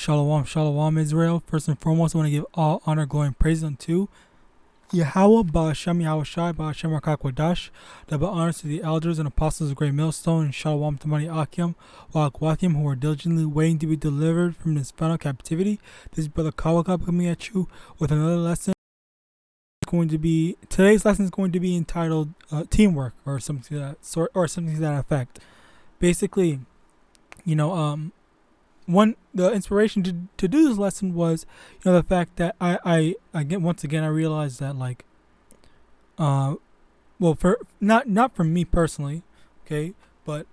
Shalom, shalom, Israel. First and foremost, I want to give all honor, glory, and praise unto YAHAWAH, YAHAWASHI, YAHAWAH, double honors to the elders and apostles of Great Millstone, and shalom to many AHPARYAM, GUATEMALANS, who are diligently waiting to be delivered from this final captivity. This is Brother Kawakab coming at you with another lesson. Today's lesson is going to be entitled teamwork, or something to that sort, or something to that effect. Basically, the inspiration to do this lesson was, the fact that I realized that for not from me personally, okay, but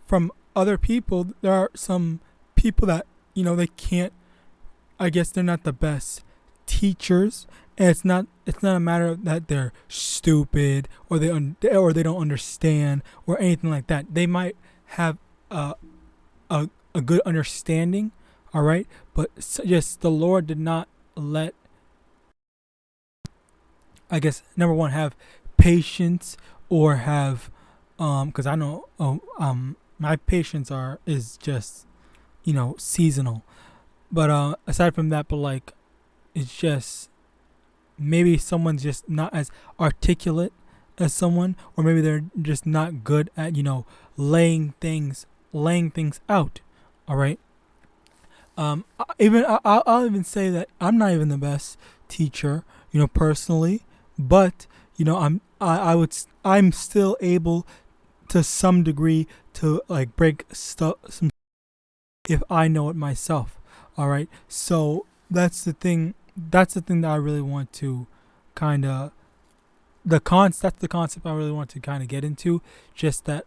from other people, there are some people that they can't. I guess they're not the best teachers, and it's not a matter of that they're stupid or they don't understand or anything like that. They might have a good understanding, all right, but just the Lord did not let, I guess, number one, have patience, or have because I know my patience is just seasonal, but aside from that, but it's just maybe someone's just not as articulate as someone, or maybe they're just not good at laying things out. All right. I'll even say that I'm not even the best teacher, personally, but I'm still able to some degree to break stuff if I know it myself. All right. So that's the thing. That's the thing that I really want to that's the concept I really want to kind of get into. Just that,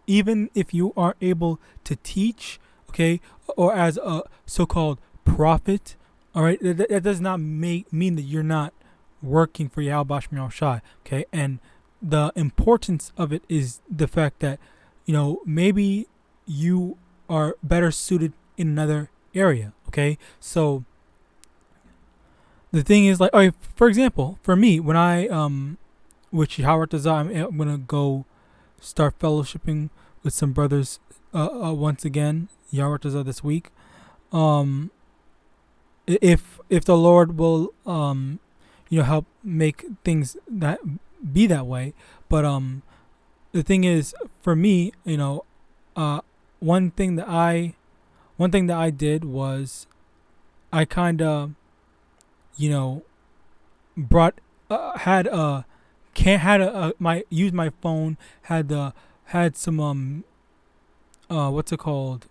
even if you aren't able to teach, okay, or as a so-called prophet, all right, that does not mean that you're not working for YAHAWASHI, okay? And the importance of it is the fact that, maybe you are better suited in another area, okay? So the thing is, for example, for me, when I, which Yahawadah, I'm going to go start fellowshipping with some brothers once again, Yahawadah, this week. If the Lord will help make things that be that way. But the thing is, for me, one thing that I did was I kind of used my phone, had some what's it called,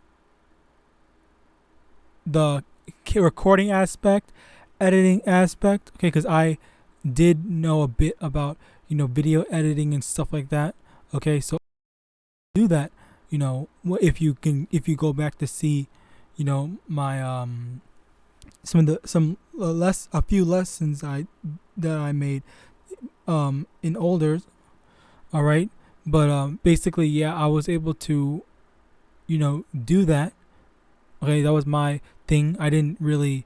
the recording aspect, editing aspect, okay, because I did know a bit about video editing and stuff like that, okay. So do that, if you go back to see my a few lessons that I made in older, all right. But basically, yeah, I was able to do that. Okay, that was my thing. I didn't really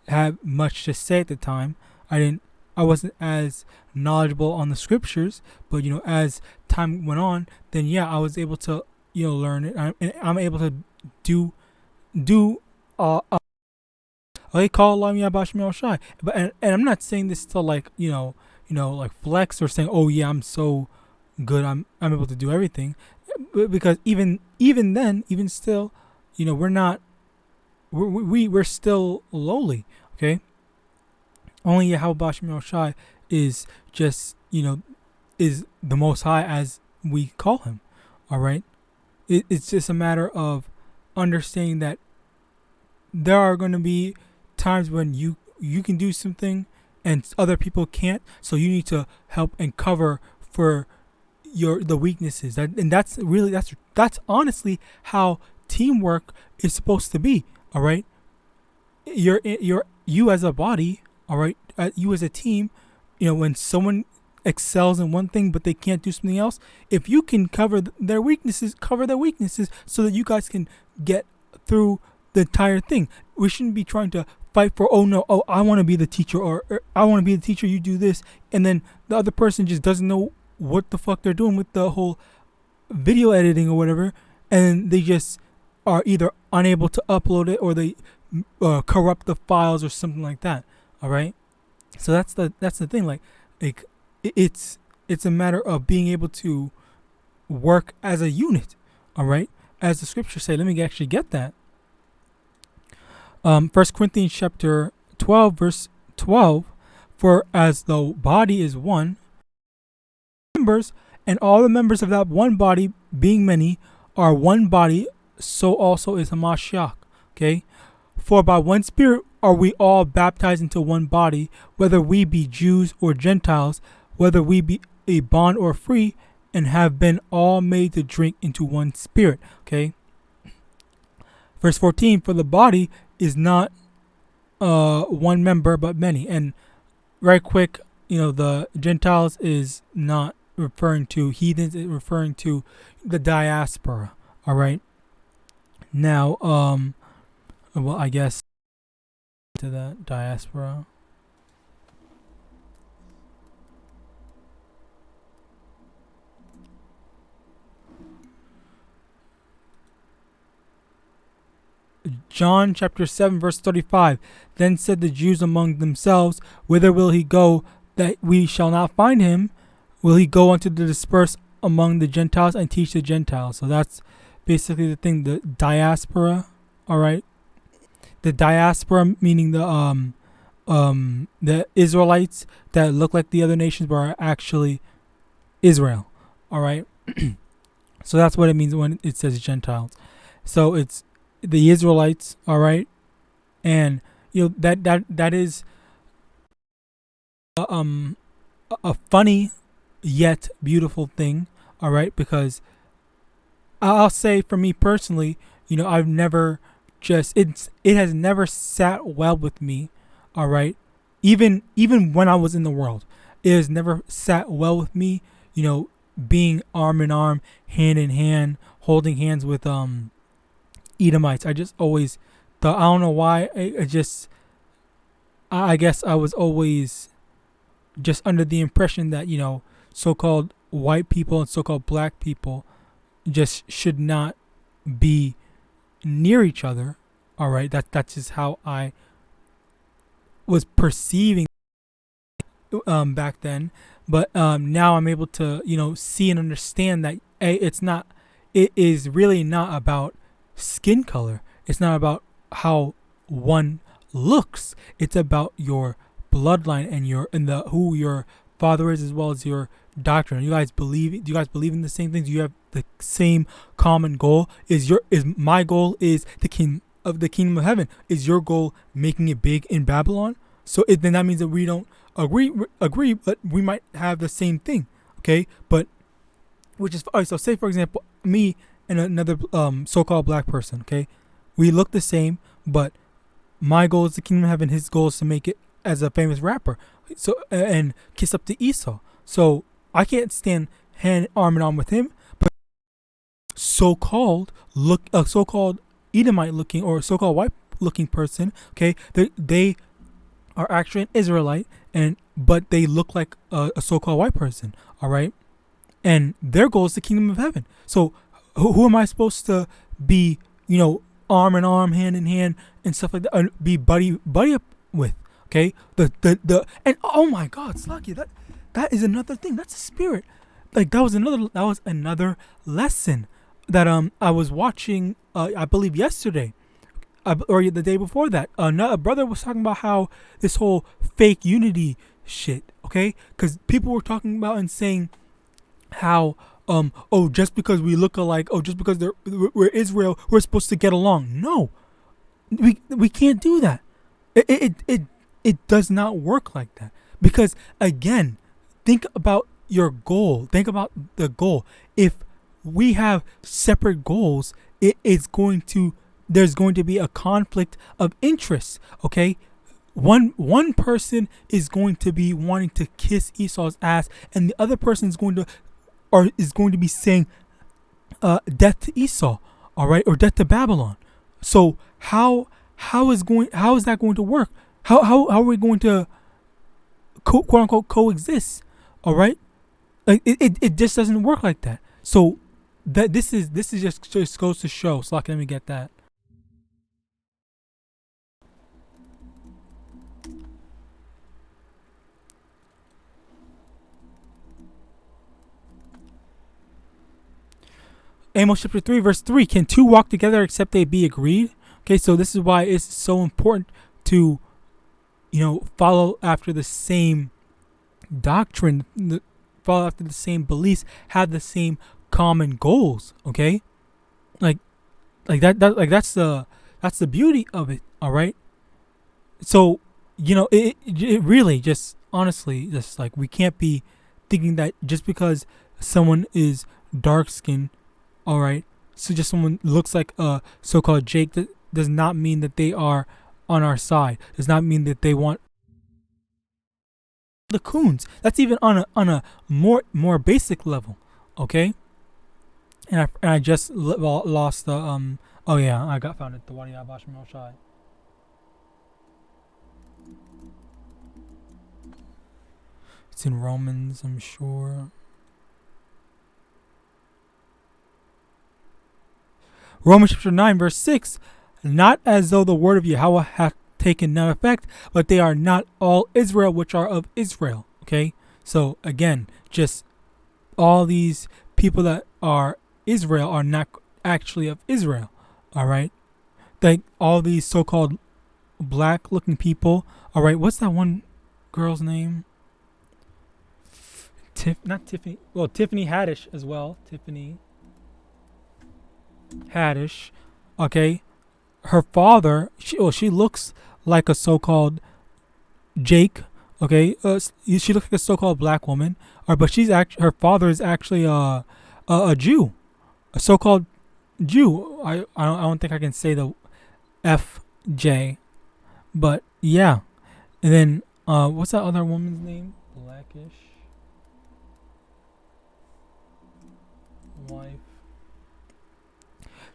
have much to say at the time. I wasn't as knowledgeable on the scriptures, but as time went on, then yeah, I was able to learn it. I'm able to do okay, call Allah YAHAWASHI. But and I'm not saying this to flex, or saying, oh yeah, I'm so good, I'm able to do everything, because even then, even still, we're still lowly, okay. Only YAHAWASHI is just is the Most High, as we call him, all right. It's just a matter of understanding that there are going to be times when you can do something and other people can't, so you need to help and cover for the weaknesses. That's honestly how teamwork is supposed to be, all right. You as a body, all right, you as a team, when someone excels in one thing but they can't do something else, if you can cover their weaknesses, so that you guys can get through the entire thing. We shouldn't be trying to fight for, I want to be the teacher, or I want to be the teacher, you do this, and then the other person just doesn't know what the fuck they're doing with the whole video editing or whatever, and they just are either unable to upload it or they corrupt the files or something like that. All right. So that's the thing. Like it's a matter of being able to work as a unit. All right. As the scriptures say, let me actually get that. 1 Corinthians chapter 12 verse 12. For as the body is one, members, and all the members of that one body, being many, are one body, so also is Hamashiach. Okay? For by one Spirit are we all baptized into one body, whether we be Jews or Gentiles, whether we be a bond or free, and have been all made to drink into one Spirit. Okay? Verse 14, for the body is not one member, but many. And right quick, the Gentiles is not referring to heathens, it's referring to the diaspora. All right. Now, well, I guess to the diaspora. John chapter 7 verse 35. Then said the Jews among themselves, whither will he go that we shall not find him? Will he go unto the dispersed among the Gentiles and teach the Gentiles? So that's basically the thing, the diaspora. All right. The diaspora meaning the Israelites that look like the other nations but are actually Israel. All right. So that's what it means when it says Gentiles. So it's the Israelites, all right, and that is a funny yet beautiful thing, all right, because I'll say for me personally, I've never it has never sat well with me, all right, even when I was in the world, it has never sat well with me, being arm in arm, hand in hand, holding hands with Edomites. I just always thought, I don't know why, I guess I was always just under the impression that, so-called white people and so-called black people just should not be near each other. All right. That's just how I was perceiving back then. But now I'm able to, see and understand that it is really not about skin color. It's not about how one looks. It's about your bloodline and who your father is, as well as your doctrine. Do you guys believe in the same things? Do you have the same common goal? Is my goal is the kingdom of heaven? Is your goal making it big in Babylon? So then that means that we don't agree, but we might have the same thing. Okay, but which is so. Say for example, me and another so-called black person, okay? We look the same, but my goal is the kingdom of heaven. His goal is to make it as a famous rapper. So and kiss up to Esau. So I can't stand arm in arm with him, but so-called Edomite looking or so-called white looking person, okay? They are actually an Israelite, but they look like a so-called white person, all right? And their goal is the kingdom of heaven. So who am I supposed to be, arm in arm, hand in hand, and stuff like that, be buddy up with? Okay, and oh my God, Slaki, that is another thing. That's a spirit. Like that was another lesson that I was watching. I believe yesterday, or the day before that. A brother was talking about how this whole fake unity shit. Okay, because people were talking about and saying how just because we look alike, just because we're Israel, we're supposed to get along. No, we can't do that. It does not work like that, because again, think about your goal. Think about the goal. If we have separate goals, there's going to be a conflict of interest. Okay, one person is going to be wanting to kiss Esau's ass, and the other person is going to be saying death to Esau, all right, or death to Babylon. So how is that going to work? How are we going to quote unquote coexist? All right, like it just doesn't work like that. So that this is just goes to show. So let me get that. Amos chapter 3 verse 3. Can two walk together except they be agreed? Okay, so this is why it's so important to, follow after the same doctrine, follow after the same beliefs, have the same common goals. Okay, like that's the beauty of it. All right. So it really just honestly just like we can't be thinking that just because someone is dark skinned, all right, so just someone looks like a so-called Jake, that does not mean that they are on our side. Does not mean that they want the coons. That's even on a more basic level. Okay. And I just lost the oh yeah, I found it, the YAHAWASHI. It's in Romans, I'm sure. Romans chapter 9 verse 6. Not as though the word of Yahweh hath taken none effect, but they are not all Israel which are of Israel. Okay, so again, just all these people that are Israel are not actually of Israel. All right, like all these so-called black-looking people. All right, what's that one girl's name? Not Tiffany. Well, Tiffany Haddish as well. Tiffany Haddish. Okay, her father. She looks like a so-called Jake. Okay, she looks like a so-called black woman. But her father is actually a Jew, a so-called Jew. I don't think I can say the FJ, but yeah. And then what's that other woman's name? Blackish wife.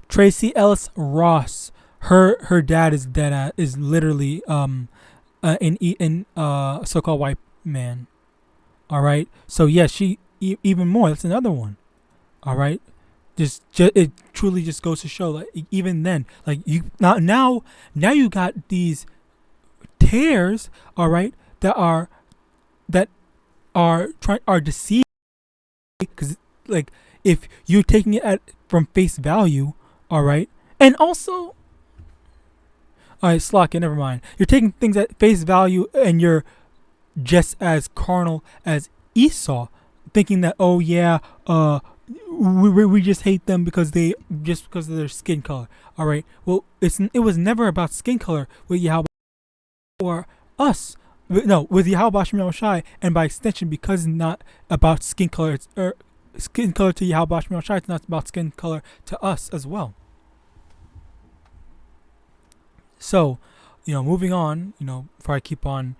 Tracy Ellis Ross. Her dad is dead. Is literally in so-called white man. All right. So yeah, she even more. That's another one. All right. Just it truly just goes to show, like even then, like you now you got these tares. All right, that are deceived, because like if you're taking it from face value. All right, and also, all right, Slock, never mind. You're taking things at face value, and you're just as carnal as Esau, thinking that, oh yeah, we just hate them because of their skin color. All right, well, it was never about skin color with Yahweh or us. No, with YAHAWASHI, and by extension, because it's not about skin color, skin color to YAHAWASHI, it's not about skin color to us as well. So, moving on, before I keep on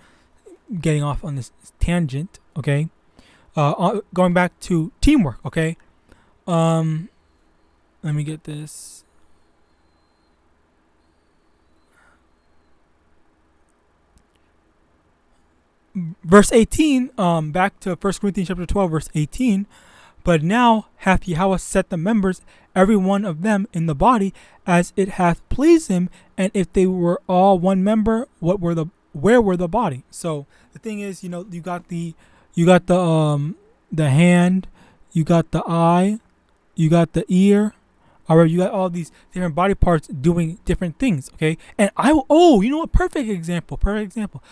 getting off on this tangent, okay, going back to teamwork, okay, let me get this. Verse 18, back to 1 Corinthians chapter 12, verse 18. But now hath Yahweh set the members, every one of them, in the body, as it hath pleased him. And if they were all one member, where were the body? So the thing is, you got the hand, you got the eye, you got the ear. All right, you got all these different body parts doing different things. Okay, and perfect example.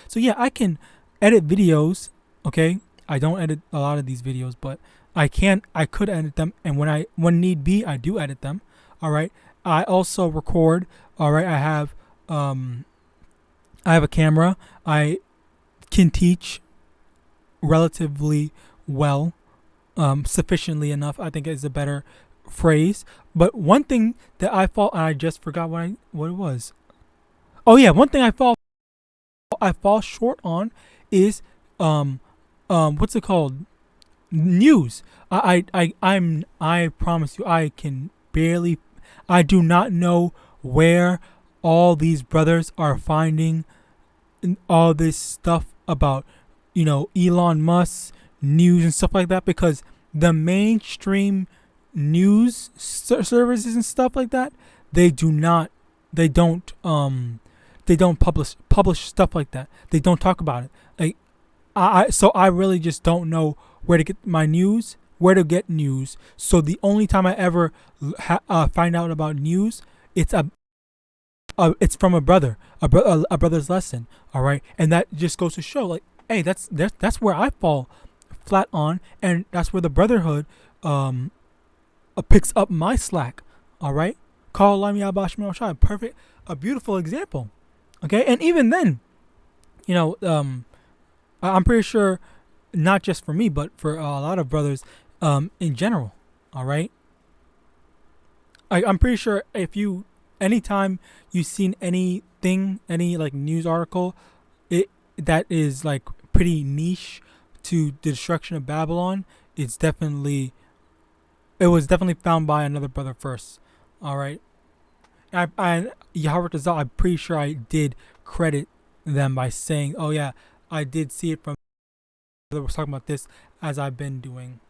So yeah, I can edit videos. Okay, I don't edit a lot of these videos, but I could edit them, and when need be, I do edit them. All right. I also record. All right. I have a camera. I can teach relatively well, sufficiently enough, I think is a better phrase. But one thing that I fall, and I just forgot what it was. Oh yeah, one thing I fall short on is what's it called? News. I promise you, I do not know where all these brothers are finding all this stuff about, Elon Musk news and stuff like that, because the mainstream news services and stuff like that, they do not, they don't publish stuff like that. They don't talk about it. Like so I really just don't know where to get my news, where to get news. So the only time I ever find out about news, it's from a brother, a brother's lesson. All right, and that just goes to show, like, hey, that's where I fall flat on, and that's where the brotherhood picks up my slack. All right, call YAHAWAH, perfect, a beautiful example. Okay, and even then, you know, I'm pretty sure, not just for me, but for a lot of brothers in general. All right, I'm pretty sure if you, anytime you've seen anything, any like news article, that is like pretty niche to the destruction of Babylon, it was definitely found by another brother first. All right, and Yahawadah, I'm pretty sure I did credit them by saying, oh yeah, I did see it from brother was talking about this, as I've been doing.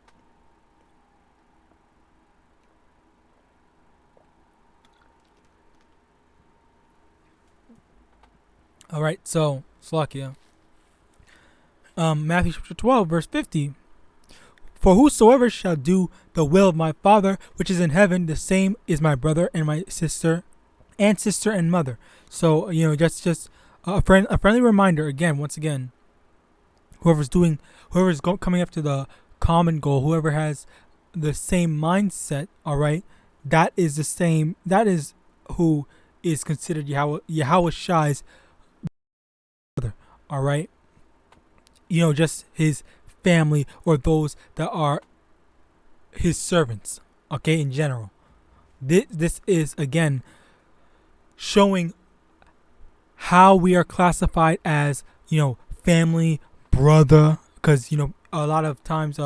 All right, so Slakia. Matthew chapter 12, verse 50. For whosoever shall do the will of my Father which is in heaven, the same is my brother and my sister and mother. So, you know, just a friendly reminder again, once again, whoever's coming up to the common goal, whoever has the same mindset, all right, that is who is considered Yahawashi's brother, all right. You know, just his family or those that are his servants, okay, in general. This is again showing how we are classified as, you know, family, brother, because, you know, a lot of times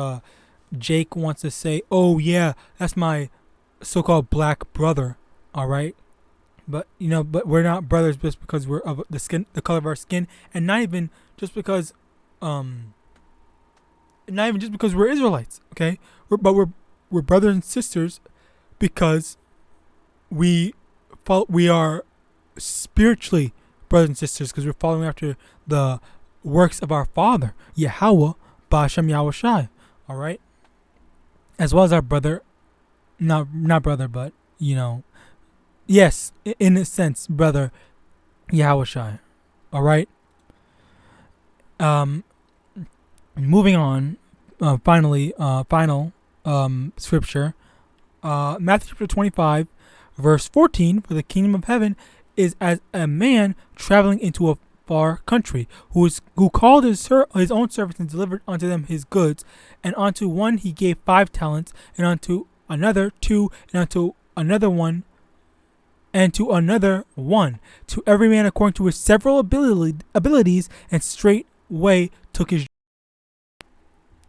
Jake wants to say, oh yeah, that's my so-called black brother, all right, but you know, but we're not brothers just because we're of the color of our skin, and not even just because we're Israelites, okay, but we're brothers and sisters because we are spiritually brothers and sisters, because we're following after the works of our Father, Yahawah, Ba'ashem Yahawashi, all right, as well as our brother, not brother, but, you know, yes, in a sense, brother Yahawashi, all right. Moving on, final scripture, Matthew chapter 25, verse 14. For the kingdom of heaven is as a man traveling into a far country, who called his own servants and delivered unto them his goods. And unto one he gave 5 talents, and unto another 2, and unto another 1, and to another 1, to every man according to his several abilities, and straightway took his.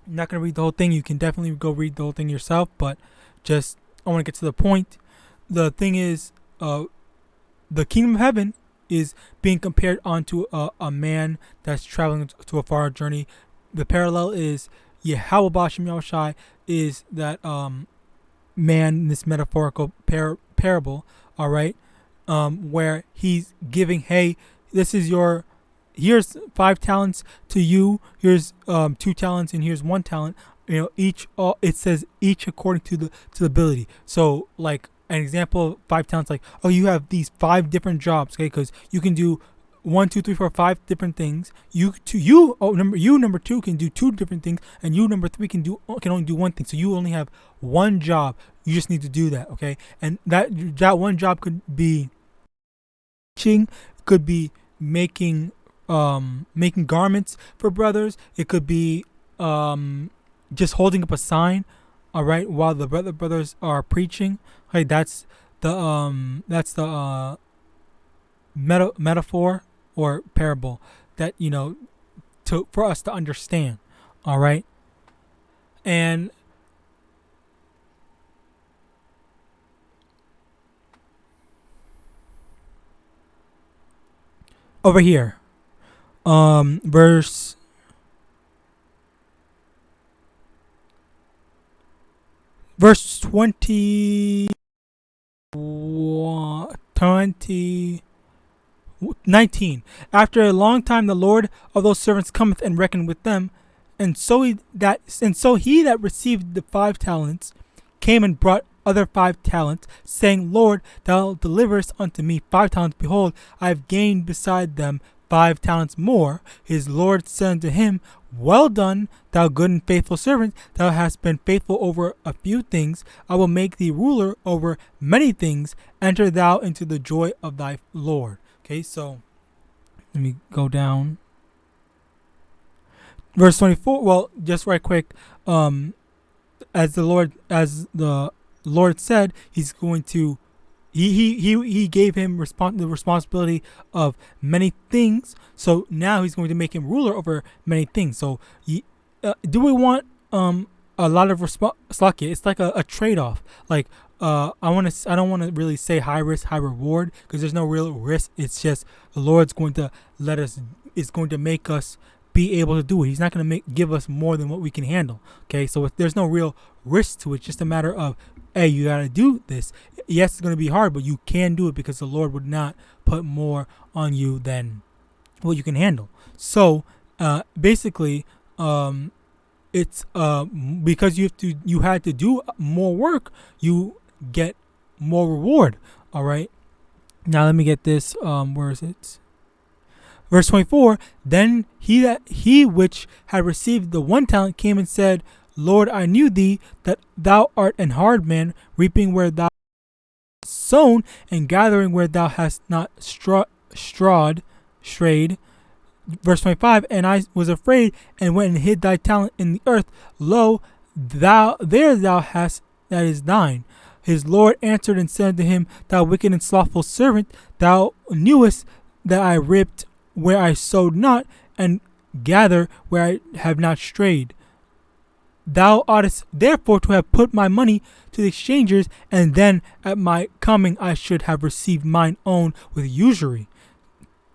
I'm not going to read the whole thing. You can definitely go read the whole thing yourself, but just I want to get to the point. The thing is, the kingdom of heaven is being compared onto a man that's traveling to a far journey. The parallel is Yahawadah is that man in this metaphorical parable, all right, where he's giving, hey, this is here's 5 talents to you, here's 2 talents, and here's 1 talent. You know, it says each according to the ability. So like an example of 5 talents, like, oh, you have these 5 different jobs, okay, because you can do 1, 2, 3, 4, 5 different things. Number 2 can do 2 different things, and you number 3 can only do 1 thing. So you only have 1 job. You just need to do that, okay? And that 1 job could be teaching, could be making garments for brothers. It could be just holding up a sign, all right, while the brothers are preaching. Hey, that's the metaphor or parable that, you know, for us to understand, all right. And over here, verse 20, 19. After a long time, the Lord of those servants cometh and reckoneth with them, and so he that received the 5 talents came and brought other 5 talents, saying, Lord, thou deliverest unto me 5 talents. Behold, I have gained beside them 5 talents more. His Lord said unto him, Well done, thou good and faithful servant. Thou hast been faithful over a few things. I will make thee ruler over many things. Enter thou into the joy of thy Lord. Okay, so let me go down. Verse 24. Well, just right quick. As the Lord said, he's going to. He gave him the responsibility of many things. So now he's going to make him ruler over many things. So do we want a lot of responsibility? It's like a trade-off. Like I don't want to really say high risk, high reward, because there's no real risk. It's just the Lord's going to is going to make us be able to do it. He's not going to give us more than what we can handle. Okay, so there's no real risk to it. It's just a matter of, hey, you got to do this. Yes, it's going to be hard, but you can do it because the Lord would not put more on you than what you can handle. So basically, it's because you had to do more work, you get more reward. All right. Now let me get this. Where is it? Verse 24. Then he which had received the 1 talent came and said, Lord, I knew thee that thou art an hard man, reaping where thou hast sown, and gathering where thou hast not strayed. Verse 25. And I was afraid, and went and hid thy talent in the earth. Lo, thou hast that is thine. His Lord answered and said to him, Thou wicked and slothful servant, thou knewest that I reaped where I sowed not, and gather where I have not strayed. Thou oughtest therefore to have put my money to the exchangers, and then at my coming I should have received mine own with usury.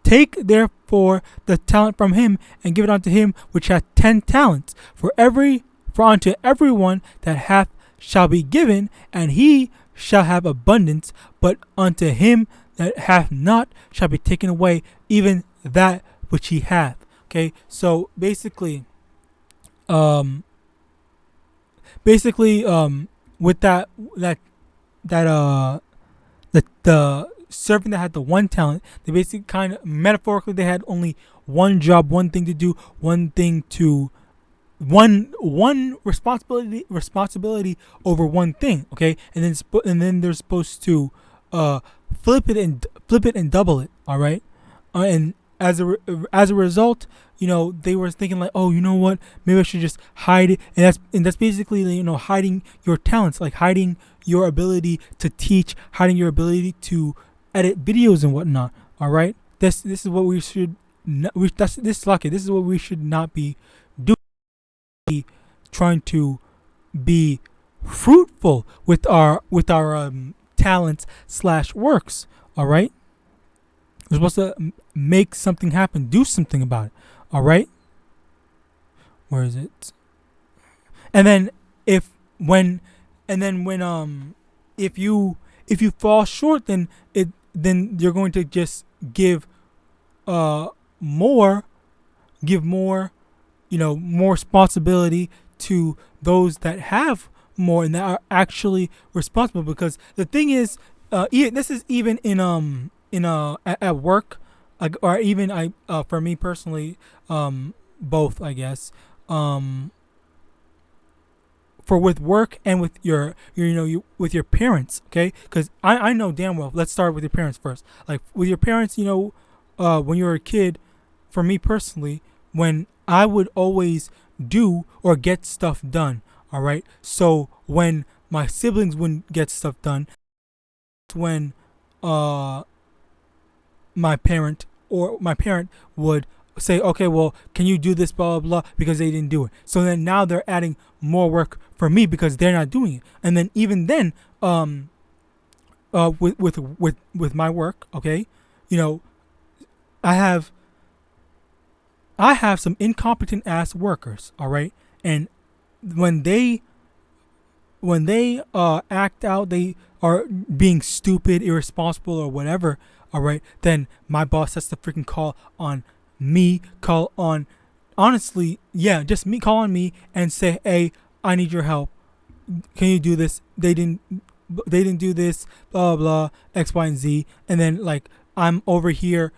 Take therefore the talent from him, and give it unto him which hath 10 talents. For unto every one that hath shall be given, and he shall have abundance. But unto him that hath not shall be taken away even that which he hath. Okay, so basically, with the servant that had the 1 talent, they basically kind of metaphorically they had only one job, one thing to do, one responsibility over one thing. Okay, and then they're supposed to flip it and double it. All right, and as a result, they were thinking like, oh, you know what? Maybe I should just hide it, and that's basically hiding your talents, like hiding your ability to teach, hiding your ability to edit videos and whatnot. All right, this is what we should. This is what we should not be doing. Trying to be fruitful with our talents / works. All right, we're supposed to make something happen, do something about it. All right. Where is it? And then if you fall short, then you're going to just give more responsibility to those that have more and that are actually responsible. Because the thing is, this is even at work, or even for me personally, both, I guess, for with work and with your with your parents. Okay, because I know damn well. Let's start with your parents first. Like with your parents, when you were a kid, for me personally, when I would always do or get stuff done. All right, so when my siblings wouldn't get stuff done, when my parent would say, okay, well, can you do this, blah blah blah, because they didn't do it. So then now they're adding more work for me because they're not doing it. And then even then, with my work, okay, I have some incompetent ass workers. All right, and when they when they act out, they are being stupid, irresponsible, or whatever. All right, then my boss has to freaking call on me. Call on, honestly, yeah, just me. Call on me and say, hey, I need your help. Can you do this? They didn't do this. Blah blah. X, Y, and Z. And then like I'm over here.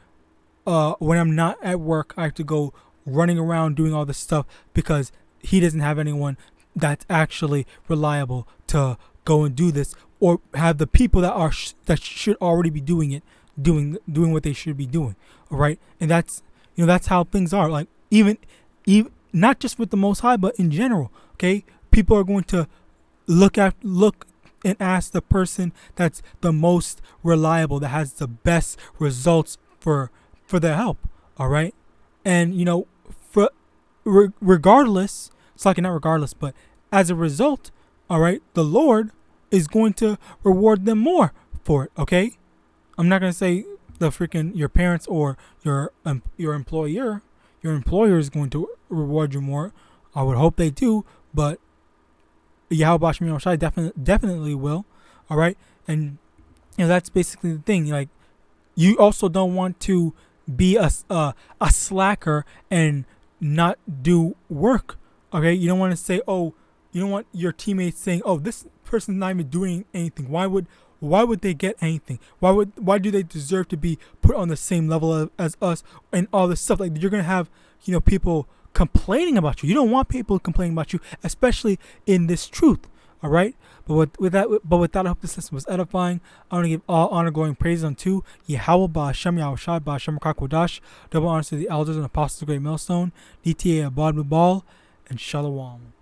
When I'm not at work, I have to go running around doing all this stuff because he doesn't have anyone that's actually reliable to go and do this, or have the people that should already be doing it, doing what they should be doing. All right, and that's that's how things are. Like even not just with the Most High, but in general. Okay, people are going to look and ask the person that's the most reliable, that has the best results for their help. All right, and for regardless, it's like not regardless, but as a result, all right, the Lord is going to reward them more for it. Okay, I'm not gonna say the freaking your parents or your employer. Your employer is going to reward you more. I would hope they do, but YAHAWASHI definitely will. All right, and that's basically the thing. Like, you also don't want to be a slacker and not do work. Okay, you don't want to say, oh, you don't want your teammates saying, oh, this person's not even doing anything. Why would they get anything? Why do they deserve to be put on the same level as us and all this stuff? Like, you're gonna have people complaining about you. You don't want people complaining about you, especially in this truth. All right. But with that, I hope this lesson was edifying. I want to give all honor, glory, and praise unto Yahweh, Ba'Hashem, Yahawashi, Ba'Hashem, Kakwadash. Double honors to the elders and apostles of Great Millstone, DTA Abad Babal, and Shalom.